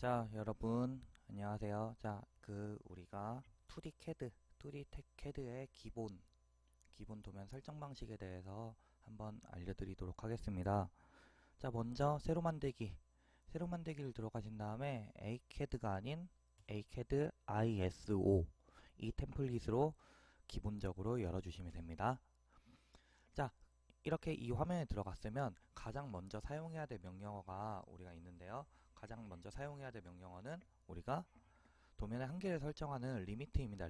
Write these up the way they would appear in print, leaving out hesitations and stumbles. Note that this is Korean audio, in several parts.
자, 여러분, 안녕하세요. 자, 우리가 2D CAD, 2D CAD의 기본 도면 설정 방식에 대해서 한번 알려드리도록 하겠습니다. 자, 먼저 세로 만들기를 들어가신 다음에 ACAD가 아닌 ACAD ISO 이 템플릿으로 기본적으로 열어주시면 됩니다. 자, 이렇게 이 화면에 들어갔으면 가장 먼저 사용해야 될 명령어가 우리가 있는데요. 가장 먼저 사용해야 될 명령어는 우리가 도면의 한계를 설정하는 리미트입니다.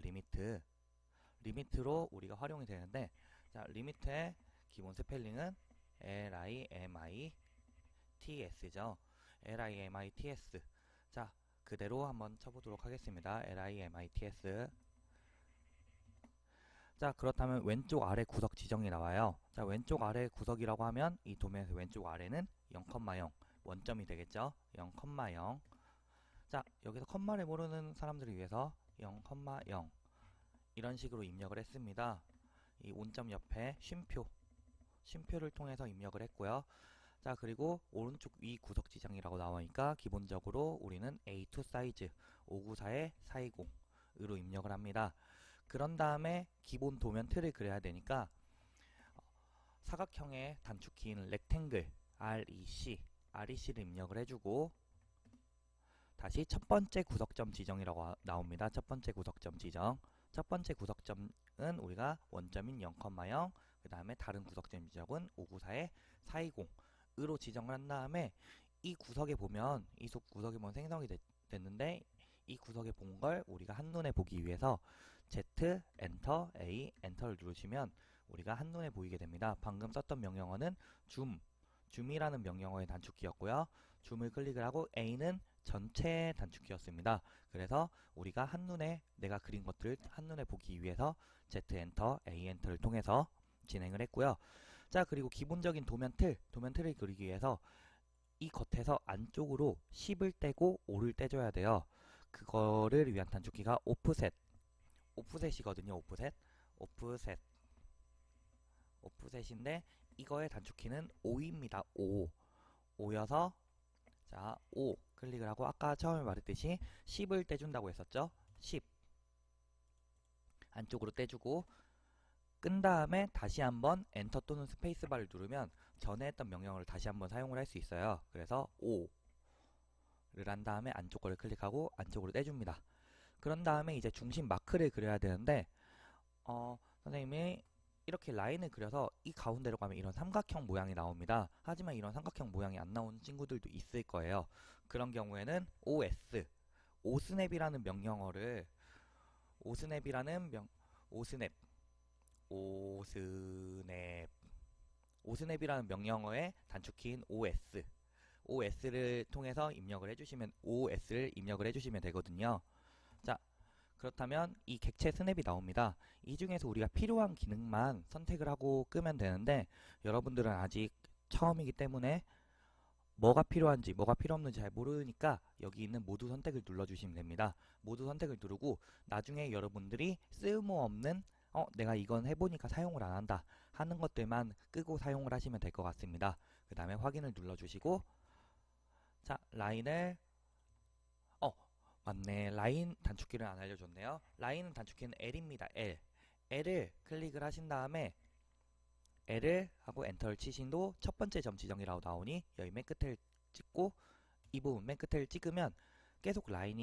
리미트로 우리가 활용이 되는데, 자, 리미트의 기본 스펠링은 LIMITS죠. LIMITS. 자, 그대로 한번 쳐보도록 하겠습니다. LIMITS. 자, 그렇다면 왼쪽 아래 구석 지정이 나와요. 자, 왼쪽 아래 구석이라고 하면 이 도면에서 왼쪽 아래는 0,0 원점이 되겠죠. 0,0. 자, 여기서 컴마를 모르는 사람들을 위해서 0,0 이런 식으로 입력을 했습니다. 이 온점 옆에 쉼표를 통해서 입력을 했고요. 자, 그리고 오른쪽 위 구석 지정이라고 나오니까 기본적으로 우리는 A2 사이즈 594-420으로 입력을 합니다. 그런 다음에 기본 도면 틀을 그려야 되니까 사각형의 단축키인 렉탱글 REC를 입력을 해주고 다시 첫 번째 구석점 지정이라고 나옵니다. 첫 번째 구석점 지정. 첫 번째 구석점은 우리가 원점인 0,0, 그 다음에 다른 구석점 지정은 594-420으로 지정을 한 다음에 이 구석에 보면 구석에 보면 생성이 됐는데 이 구석에 본 걸 우리가 한눈에 보기 위해서 Z, 엔터, A, 엔터를 누르시면 우리가 한눈에 보이게 됩니다. 방금 썼던 명령어는 줌이라는 명령어의 단축키였고요. 줌을 클릭을 하고 A는 전체 단축키였습니다. 그래서 우리가 한눈에 내가 그린 것들을 한눈에 보기 위해서 Z 엔터, A 엔터를 통해서 진행을 했고요. 자, 그리고 기본적인 도면틀을 그리기 위해서 이 겉에서 안쪽으로 10을 떼고 5를 떼줘야 돼요. 그거를 위한 단축키가 오프셋이거든요. 오프셋인데 이거의 단축키는 5입니다. 5여서 자, 5 클릭을 하고 아까 처음에 말했듯이 10을 떼준다고 했었죠. 10 안쪽으로 떼주고 끈 다음에 다시 한번 엔터 또는 스페이스바를 누르면 전에 했던 명령어를 다시 한번 사용을 할 수 있어요. 그래서 5를 한 다음에 안쪽 거를 클릭하고 안쪽으로 떼줍니다. 그런 다음에 이제 중심 마크를 그려야 되는데 선생님이 이렇게 라인을 그려서 이 가운데로 가면 이런 삼각형 모양이 나옵니다. 하지만 이런 삼각형 모양이 안 나오는 친구들도 있을 거예요. 그런 경우에는 오스냅이라는 명령어를 오스냅 오스냅 오스냅이라는 명령어의 단축키인 OS를 통해서 OS를 입력을 해주시면 되거든요. 자, 그렇다면 이 객체 스냅이 나옵니다. 이 중에서 우리가 필요한 기능만 선택을 하고 끄면 되는데 여러분들은 아직 처음이기 때문에 뭐가 필요한지 뭐가 필요 없는지 잘 모르니까 여기 있는 모두 선택을 눌러주시면 됩니다. 모두 선택을 누르고 나중에 여러분들이 쓸모없는 내가 이건 해보니까 사용을 안 한다 하는 것들만 끄고 사용을 하시면 될 것 같습니다. 그 다음에 확인을 눌러주시고 자, 라인을 맞네. 라인 단축키를 안 알려줬네요. 라인 단축키는 L입니다. L을 클릭을 하신 다음에 L을 하고 엔터를 치신도 첫 번째 점 지정이라고 나오니 여기 맨 끝을 찍고 이 부분 맨 끝을 찍으면 계속 라인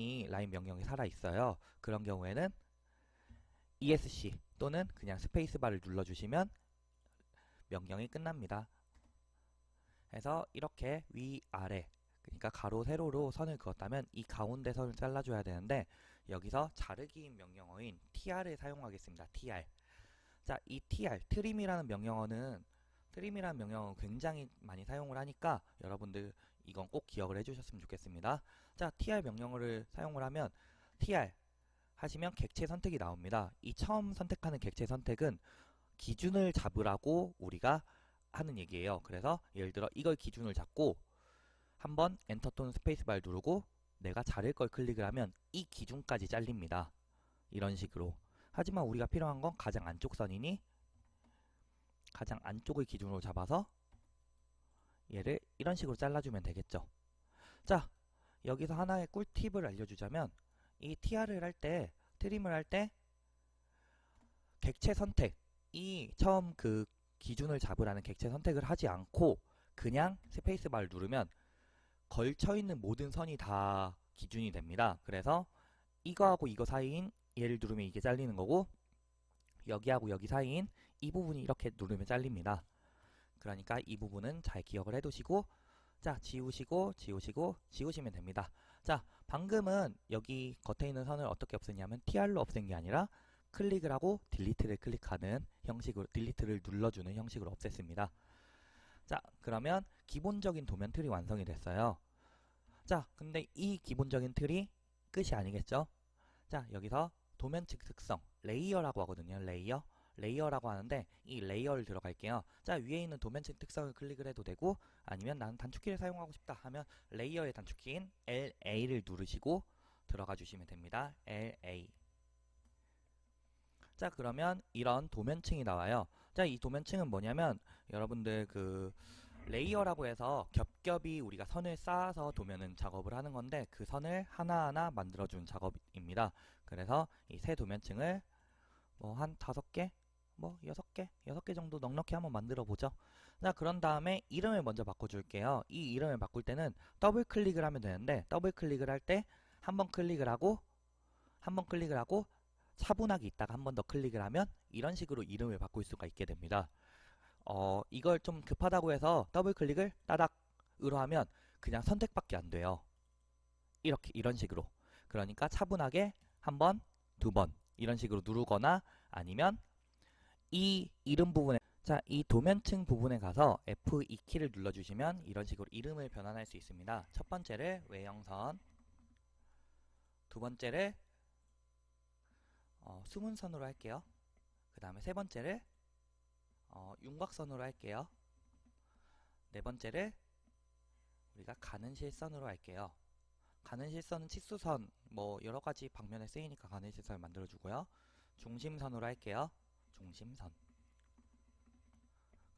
명령이 살아 있어요. 그런 경우에는 ESC 또는 그냥 스페이스바를 눌러주시면 명령이 끝납니다. 그래서 이렇게 위아래 그러니까 가로 세로로 선을 그었다면 이 가운데 선을 잘라줘야 되는데 여기서 자르기인 명령어인 tr을 사용하겠습니다. tr. 자, 이 트림이라는 명령어는 굉장히 많이 사용을 하니까 여러분들 이건 꼭 기억을 해주셨으면 좋겠습니다. 자, tr 명령어를 사용을 하면 tr 하시면 객체 선택이 나옵니다. 이 처음 선택하는 객체 선택은 기준을 잡으라고 우리가 하는 얘기예요. 그래서 예를 들어 이걸 기준을 잡고 한번 엔터 또는 스페이스바를 누르고 내가 자를 걸 클릭을 하면 이 기준까지 잘립니다. 이런 식으로. 하지만 우리가 필요한 건 가장 안쪽 선이니 가장 안쪽을 기준으로 잡아서 얘를 이런 식으로 잘라주면 되겠죠. 자, 여기서 하나의 꿀팁을 알려주자면 이 TR을 할 때, 트림을 할 때 객체 선택, 이 처음 그 기준을 잡으라는 객체 선택을 하지 않고 그냥 스페이스바를 누르면 걸쳐있는 모든 선이 다 기준이 됩니다. 그래서 이거하고 이거 사이인 얘를 누르면 이게 잘리는 거고, 여기하고 여기 사이인 이 부분이 이렇게 누르면 잘립니다. 그러니까 이 부분은 잘 기억을 해두시고, 자, 지우시고 지우시고 지우시면 됩니다. 자, 방금은 여기 겉에 있는 선을 어떻게 없앴냐면 TR로 없앤 게 아니라 클릭을 하고 딜리트를 클릭하는 형식으로, 딜리트를 눌러주는 형식으로 없앴습니다. 자, 그러면 기본적인 도면 틀이 완성이 됐어요. 자, 근데 이 기본적인 틀이 끝이 아니겠죠? 자, 여기서 도면 측 특성, 레이어라고 하거든요. 레이어라고 하는데 이 레이어를 들어갈게요. 자, 위에 있는 도면 측 특성을 클릭을 해도 되고, 아니면 나는 단축키를 사용하고 싶다 하면 레이어의 단축키인 LA를 누르시고 들어가 주시면 됩니다. LA. 자, 그러면 이런 도면층이 나와요. 자, 이 도면층은 뭐냐면 여러분들 그 레이어라고 해서 겹겹이 우리가 선을 쌓아서 도면은 작업을 하는 건데, 그 선을 하나하나 만들어준 작업입니다. 그래서 이 세 도면층을 뭐 한 5개, 뭐 6개 정도 넉넉히 한번 만들어 보죠. 자, 그런 다음에 이름을 먼저 바꿔줄게요. 이 이름을 바꿀 때는 더블 클릭을 하면 되는데, 더블 클릭을 할 때 한 번 클릭을 하고 차분하게 있다가 한 번 더 클릭을 하면 이런 식으로 이름을 바꿀 수가 있게 됩니다. 이걸 좀 급하다고 해서 더블 클릭을 따닥으로 하면 그냥 선택밖에 안 돼요. 이렇게, 이런 식으로. 그러니까 차분하게 한 번, 두 번 이런 식으로 누르거나, 아니면 이 이름 부분에, 자, 이 도면층 부분에 가서 F2키를 눌러주시면 이런 식으로 이름을 변환할 수 있습니다. 첫 번째를 외형선, 두 번째를 수문선으로 할게요. 그 다음에 세 번째를 윤곽선으로 할게요. 네 번째를 우리가 가는 실선으로 할게요. 가는 실선은 치수선, 뭐 여러가지 방면에 쓰이니까 가는 실선을 만들어주고요. 중심선으로 할게요. 중심선.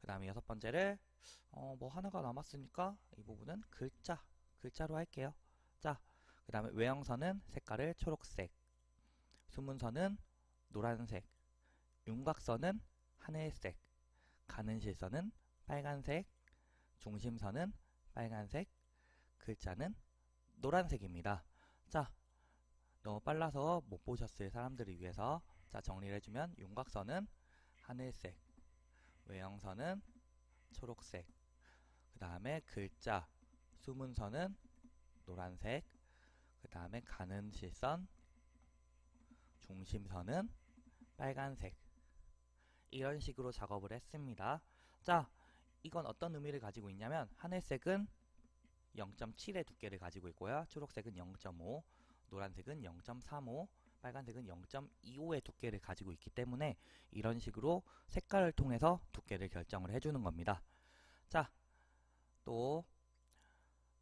그 다음에 여섯 번째를 뭐 하나가 남았으니까 이 부분은 글자로 할게요. 자, 그 다음에 외형선은 색깔을 초록색, 수문선은 노란색, 윤곽선은 하늘색, 가는 실선은 빨간색, 중심선은 빨간색, 글자는 노란색입니다. 자, 너무 빨라서 못 보셨을 사람들을 위해서 자, 정리를 해주면 윤곽선은 하늘색, 외형선은 초록색, 그 다음에 글자, 수문선은 노란색, 그 다음에 가는 실선, 중심선은 빨간색, 이런 식으로 작업을 했습니다. 자, 이건 어떤 의미를 가지고 있냐면 하늘색은 0.7의 두께를 가지고 있고요. 초록색은 0.5, 노란색은 0.35, 빨간색은 0.25의 두께를 가지고 있기 때문에 이런 식으로 색깔을 통해서 두께를 결정을 해주는 겁니다. 자, 또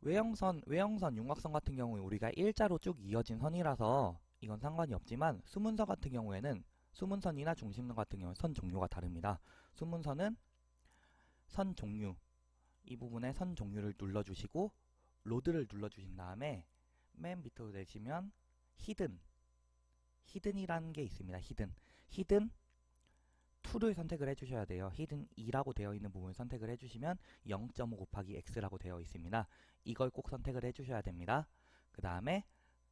외형선, 윤곽선 같은 경우에 우리가 일자로 쭉 이어진 선이라서 이건 상관이 없지만, 수문선 같은 경우에는 수문선이나 중심선 같은 경우는 선 종류가 다릅니다. 수문선은 선 종류, 이 부분에 선 종류를 눌러주시고 로드를 눌러주신 다음에 맨 밑으로 내시면 히든이라는 게 있습니다. 히든 2를 선택을 해주셔야 돼요. 히든 2라고 되어 있는 부분을 선택을 해주시면 0.5 곱하기 x라고 되어 있습니다. 이걸 꼭 선택을 해주셔야 됩니다. 그 다음에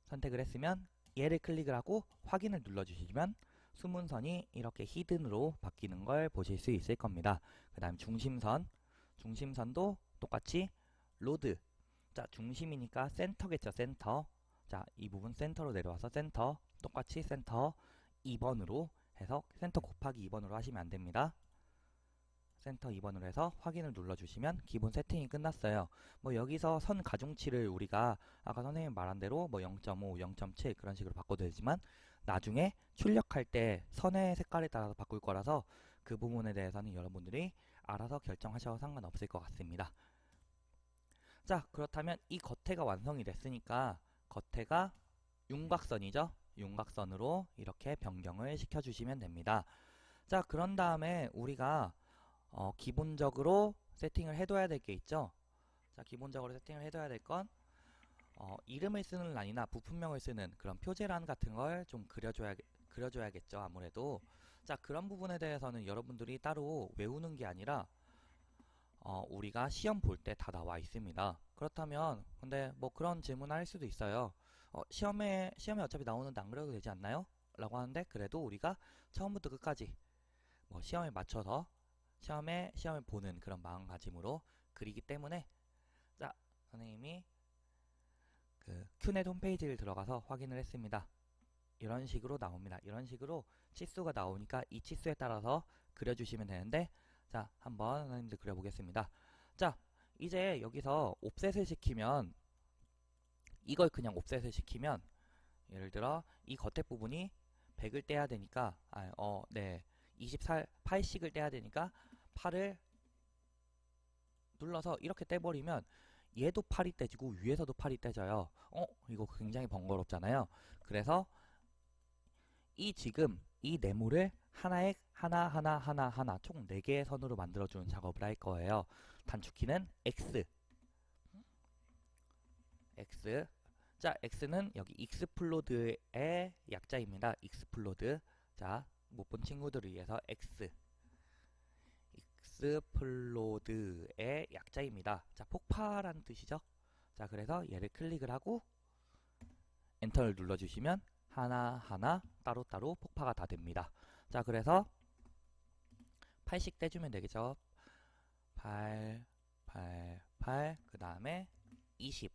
선택을 했으면 얘를 클릭을 하고 확인을 눌러주시면 수문선이 이렇게 히든으로 바뀌는 걸 보실 수 있을 겁니다. 그 다음 중심선도 똑같이 로드, 자, 중심이니까 센터겠죠. 센터. 자, 이 부분 센터로 내려와서 센터, 똑같이 센터 2번으로 해서 센터 곱하기 2번으로 하시면 안됩니다. 센터 2번으로 해서 확인을 눌러주시면 기본 세팅이 끝났어요. 뭐 여기서 선 가중치를 우리가 아까 선생님 말한 대로 뭐 0.5, 0.7 그런 식으로 바꿔도 되지만, 나중에 출력할 때 선의 색깔에 따라서 바꿀 거라서 그 부분에 대해서는 여러분들이 알아서 결정하셔도 상관없을 것 같습니다. 자, 그렇다면 이 겉에가 완성이 됐으니까 겉에가 윤곽선이죠. 윤곽선으로 이렇게 변경을 시켜주시면 됩니다. 자, 그런 다음에 우리가 기본적으로 세팅을 해둬야 될 게 있죠. 자, 기본적으로 세팅을 해둬야 될 건 이름을 쓰는 란이나 부품명을 쓰는 그런 표제란 같은 걸 좀 그려줘야겠죠, 아무래도. 자, 그런 부분에 대해서는 여러분들이 따로 외우는 게 아니라 우리가 시험 볼 때 다 나와 있습니다. 그렇다면 근데 뭐 그런 질문을 할 수도 있어요. 시험에 어차피 나오는데 안 그려도 되지 않나요? 라고 하는데, 그래도 우리가 처음부터 끝까지 뭐 시험에 맞춰서 시험을 보는 그런 마음가짐으로 그리기 때문에, 자, 선생님이 그 큐넷 홈페이지를 들어가서 확인을 했습니다. 이런 식으로 나옵니다. 이런 식으로 치수가 나오니까 이 치수에 따라서 그려주시면 되는데, 자, 한번 선생님들 그려보겠습니다. 자, 이제 여기서 옵셋을 시키면, 이걸 그냥 옵셋을 시키면, 예를 들어 이 겉에 부분이 100을 떼야 되니까 8씩을 떼야 되니까 8을 눌러서 이렇게 떼버리면 얘도 8이 떼지고 위에서도 8이 떼져요. 이거 굉장히 번거롭잖아요. 그래서 지금 이 네모를 하나 총 4개의 선으로 만들어주는 작업을 할 거예요. 단축키는 X. 자, X는 여기 익스플로드의 약자입니다. 익스플로드. 자, 못 본 친구들을 위해서 익스플로드의 약자입니다. 자, 폭파라는 뜻이죠. 자, 그래서 얘를 클릭을 하고 엔터를 눌러주시면 하나하나 따로따로 폭파가 다 됩니다. 자, 그래서 8씩 떼주면 되겠죠. 8, 그 다음에 20,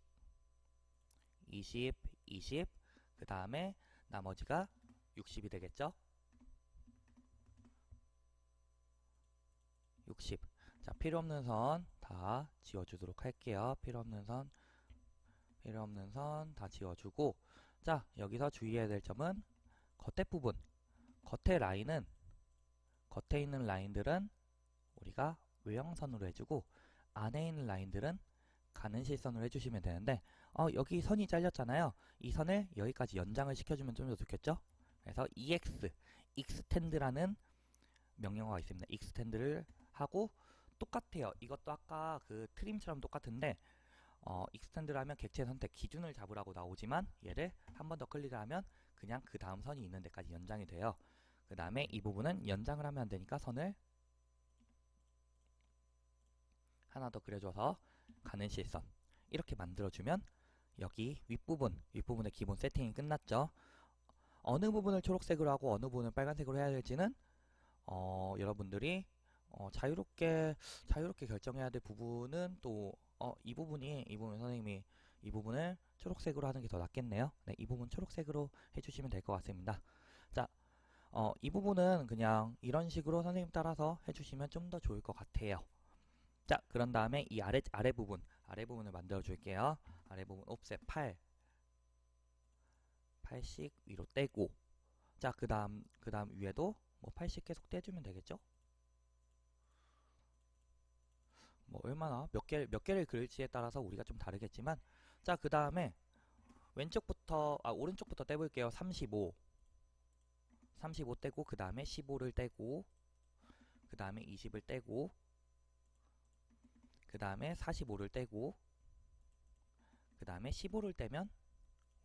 그 다음에 나머지가 60이 되겠죠. 60. 자, 필요 없는 선 다 지워주도록 할게요. 필요 없는 선 다 지워주고, 자, 여기서 주의해야 될 점은 겉에 부분, 겉에 있는 라인들은 우리가 외형선으로 해주고, 안에 있는 라인들은 가는 실선으로 해주시면 되는데, 여기 선이 잘렸잖아요. 이 선을 여기까지 연장을 시켜주면 좀 더 좋겠죠? 그래서 extend라는 명령어가 있습니다. extend를 하고, 똑같아요. 이것도 아까 그 트림처럼 똑같은데, extend를 하면 객체 선택 기준을 잡으라고 나오지만, 얘를 한 번 더 클릭을 하면 그냥 그 다음 선이 있는 데까지 연장이 돼요. 그 다음에 이 부분은 연장을 하면 안 되니까 선을 하나 더 그려줘서 가는 실선 이렇게 만들어주면, 여기 윗부분의 기본 세팅이 끝났죠. 어느 부분을 초록색으로 하고 어느 부분을 빨간색으로 해야 될지는 여러분들이 자유롭게 결정해야 될 부분은 또 이 부분 선생님이 이 부분을 초록색으로 하는 게 더 낫겠네요. 네, 이 부분 초록색으로 해주시면 될 것 같습니다. 자, 이 부분은 그냥 이런 식으로 선생님 따라서 해주시면 좀 더 좋을 것 같아요. 자, 그런 다음에 이 아래 부분을 만들어 줄게요. 아래 부분 옵셋 8씩 위로 떼고, 자, 그 다음 위에도 뭐 8씩 계속 떼주면 되겠죠? 뭐 얼마나 몇 개를 그릴지에 따라서 우리가 좀 다르겠지만, 자, 그 다음에 오른쪽부터 떼볼게요. 35 떼고, 그 다음에 15를 떼고, 그 다음에 20을 떼고, 그 다음에 45를 떼고, 그 다음에 15를 떼면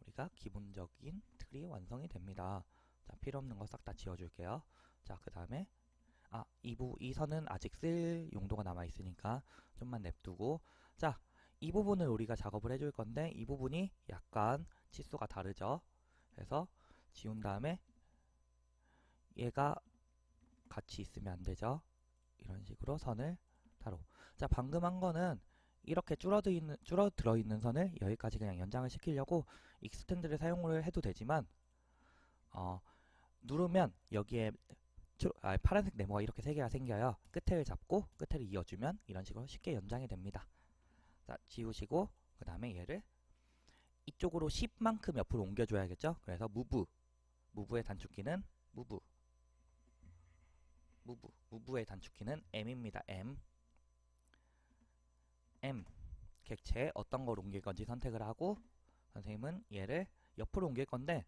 우리가 기본적인 틀이 완성이 됩니다. 자, 필요 없는 거 싹 다 지워줄게요. 자, 그 다음에 이 선은 아직 쓸 용도가 남아 있으니까 좀만 냅두고, 자, 이 부분을 우리가 작업을 해줄 건데, 이 부분이 약간 치수가 다르죠. 그래서 지운 다음에 얘가 같이 있으면 안 되죠. 이런 식으로 선을 따로. 자, 방금 한 거는 이렇게 줄어들어 있는 선을 여기까지 그냥 연장을 시키려고 익스텐드를 사용을 해도 되지만, 누르면 여기에 파란색 네모가 이렇게 3개가 생겨요. 끝을 잡고 끝을 이어주면 이런 식으로 쉽게 연장이 됩니다. 자, 지우시고, 그 다음에 얘를 이쪽으로 10만큼 옆으로 옮겨줘야겠죠. 그래서 무브의 단축키는 무브의 단축키는 M입니다. M. 객체에 어떤 걸 옮길 건지 선택을 하고, 선생님은 얘를 옆으로 옮길 건데,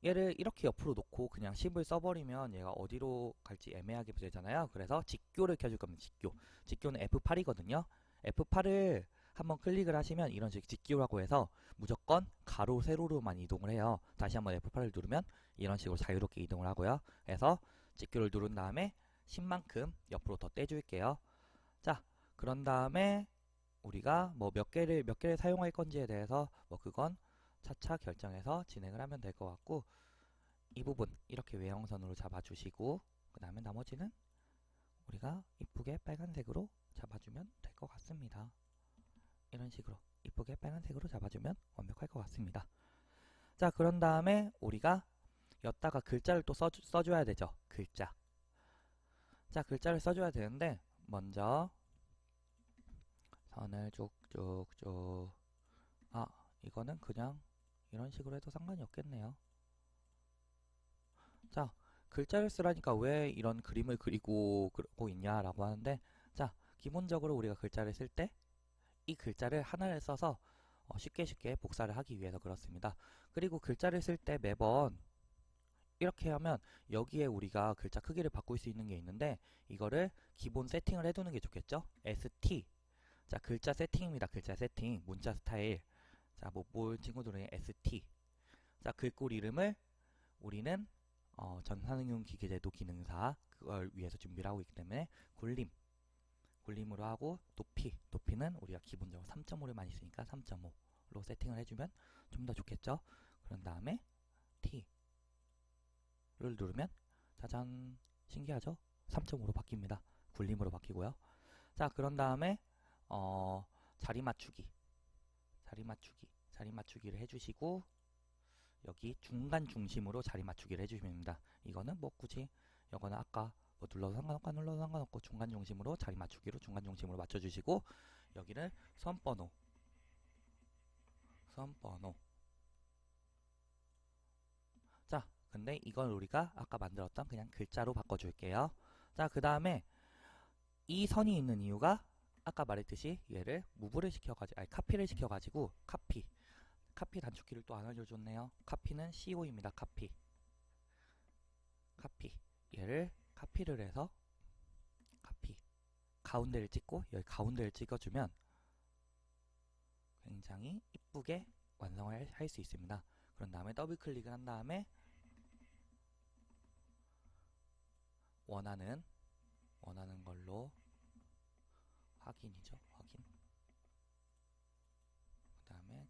얘를 이렇게 옆으로 놓고 그냥 10을 써버리면 얘가 어디로 갈지 애매하게 되잖아요. 그래서 직교를 켜줄 겁니다. 직교는 F8이거든요. F8을 한번 클릭을 하시면 이런 식으로 직기호라고 해서 무조건 가로 세로로만 이동을 해요. 다시 한번 F8을 누르면 이런 식으로 자유롭게 이동을 하고요. 그래서 직기호를 누른 다음에 10만큼 옆으로 더 떼줄게요. 자, 그런 다음에 우리가 뭐 몇 개를 사용할 건지에 대해서 뭐 그건 차차 결정해서 진행을 하면 될 것 같고, 이 부분 이렇게 외형선으로 잡아주시고, 그 다음에 나머지는 우리가 이쁘게 빨간색으로 잡아주면 될 것 같습니다. 이런 식으로 이쁘게 빨간색으로 잡아주면 완벽할 것 같습니다. 자, 그런 다음에 우리가 여기다가 글자를 또 써줘야 되죠. 글자. 자, 글자를 써줘야 되는데 먼저 선을 쭉쭉쭉, 이거는 그냥 이런 식으로 해도 상관이 없겠네요. 자, 글자를 쓰라니까 왜 이런 그림을 그리고 있냐라고 하는데, 자, 기본적으로 우리가 글자를 쓸 때 이 글자를 하나를 써서 쉽게 복사를 하기 위해서 그렇습니다. 그리고 글자를 쓸 때 매번 이렇게 하면 여기에 우리가 글자 크기를 바꿀 수 있는 게 있는데, 이거를 기본 세팅을 해두는 게 좋겠죠? ST. 자, 글자 세팅입니다. 글자 세팅, 문자 스타일. 자, 못 볼 친구들은 ST. 자, 글꼴 이름을 우리는 전산응용 기계제도 기능사 그걸 위해서 준비를 하고 있기 때문에 굴림으로 하고, 높이는 우리가 기본적으로 3.5를 많이 쓰니까 3.5로 세팅을 해주면 좀 더 좋겠죠. 그런 다음에 T를 누르면 짜잔, 신기하죠? 3.5로 바뀝니다. 굴림으로 바뀌고요. 자, 그런 다음에 자리 맞추기를 해주시고, 여기 중간 중심으로 자리 맞추기를 해주시면 됩니다. 이거는 뭐 굳이 이거는 아까 뭐 눌러도 상관없고 안 눌러도 상관없고 중간 중심으로 자리 맞추기로 중간 중심으로 맞춰주시고, 여기를 선번호. 자, 근데 이건 우리가 아까 만들었던 그냥 글자로 바꿔줄게요. 자, 그 다음에 이 선이 있는 이유가 아까 말했듯이 얘를 카피를 시켜가지고 카피 단축키를 또 안 알려줬네요. 카피는 CO입니다. 카피. 얘를 카피를 해서 가운데를 찍고 여기 가운데를 찍어주면 굉장히 이쁘게 완성을 할 수 있습니다. 그런 다음에 더블 클릭을 한 다음에 원하는 걸로 확인. 그 다음에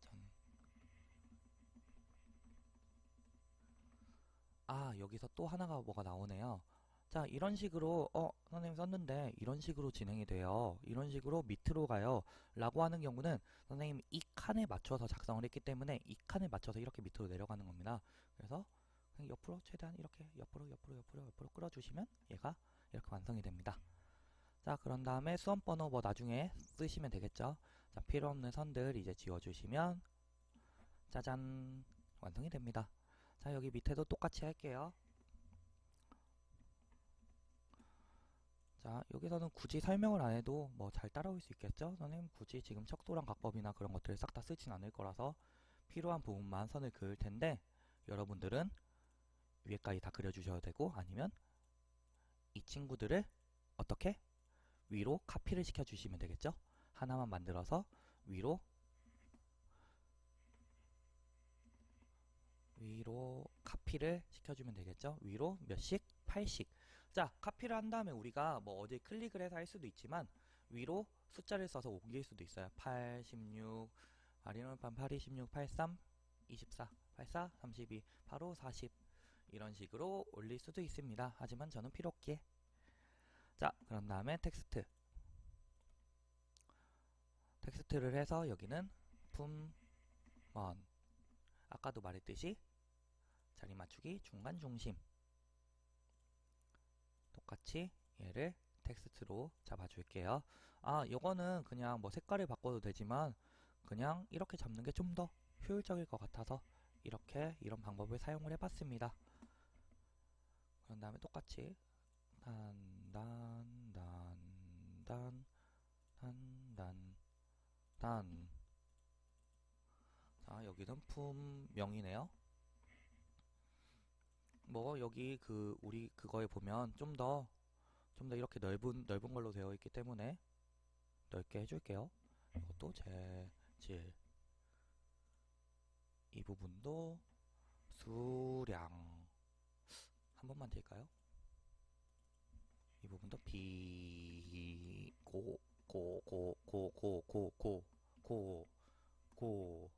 여기서 또 하나가 뭐가 나오네요. 자, 이런 식으로 선생님 썼는데 이런 식으로 진행이 돼요. 이런 식으로 밑으로 가요. 라고 하는 경우는 선생님 이 칸에 맞춰서 작성을 했기 때문에 이 칸에 맞춰서 이렇게 밑으로 내려가는 겁니다. 그래서 그냥 옆으로 최대한 이렇게 옆으로 끌어주시면 얘가 이렇게 완성이 됩니다. 자, 그런 다음에 수험번호 뭐 나중에 쓰시면 되겠죠. 자, 필요 없는 선들 이제 지워주시면 짜잔, 완성이 됩니다. 자, 여기 밑에도 똑같이 할게요. 자, 여기서는 굳이 설명을 안 해도 뭐 잘 따라올 수 있겠죠? 선생님 굳이 지금 척도랑 각법이나 그런 것들을 싹 다 쓰진 않을 거라서 필요한 부분만 선을 그을 텐데, 여러분들은 위에까지 다 그려주셔도 되고, 아니면 이 친구들을 어떻게 위로 카피를 시켜주시면 되겠죠? 하나만 만들어서 위로 카피를 시켜주면 되겠죠? 위로 몇씩? 8씩. 자, 카피를 한 다음에 우리가 뭐 어디 클릭을 해서 할 수도 있지만 위로 숫자를 써서 옮길 수도 있어요. 8, 16, 마리노판 8, 16, 83, 24, 84, 32, 85, 40 이런 식으로 올릴 수도 있습니다. 하지만 저는 필요 없기에. 자, 그런 다음에 텍스트를 해서 여기는 품원, 아까도 말했듯이 자리 맞추기 중간 중심, 똑같이 얘를 텍스트로 잡아줄게요. 요거는 그냥 뭐 색깔을 바꿔도 되지만 그냥 이렇게 잡는 게 좀 더 효율적일 것 같아서 이런 방법을 사용을 해봤습니다. 그런 다음에 똑같이 단. 자, 여기는 품명이네요. 뭐 여기 우리 그거에 보면 좀 더 이렇게 넓은 걸로 되어 있기 때문에 넓게 해줄게요. 이것도 재질. 이 부분도 수량. 한 번만 될까요? 이 부분도 고.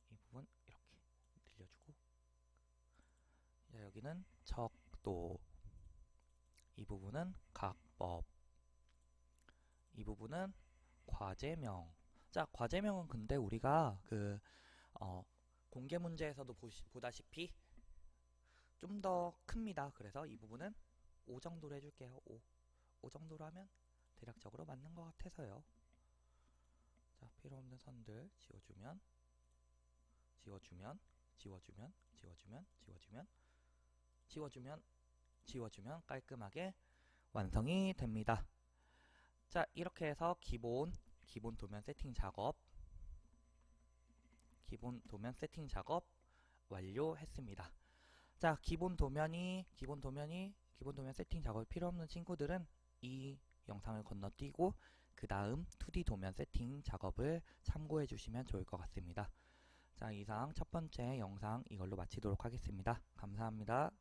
이 부분 이렇게 늘려주고. 자, 여기는 척도. 이 부분은 각법. 이 부분은 과제명. 자, 과제명은 근데 우리가 공개 문제에서도 보다시피 좀 더 큽니다. 그래서 이 부분은 5 정도로 해줄게요. 5 정도로 하면 대략적으로 맞는 것 같아서요. 자, 필요 없는 선들 지워주면, 지워주면, 지워주면, 지워주면, 지워주면, 지워주면, 지워주면 깔끔하게 완성이 됩니다. 자, 이렇게 해서 기본 도면 세팅 작업, 기본 도면 완료했습니다. 자, 기본 도면 세팅 작업이 필요 없는 친구들은 이 영상을 건너뛰고 그 다음 2D 도면 세팅 작업을 참고해 주시면 좋을 것 같습니다. 자, 이상 첫 번째 영상 이걸로 마치도록 하겠습니다. 감사합니다.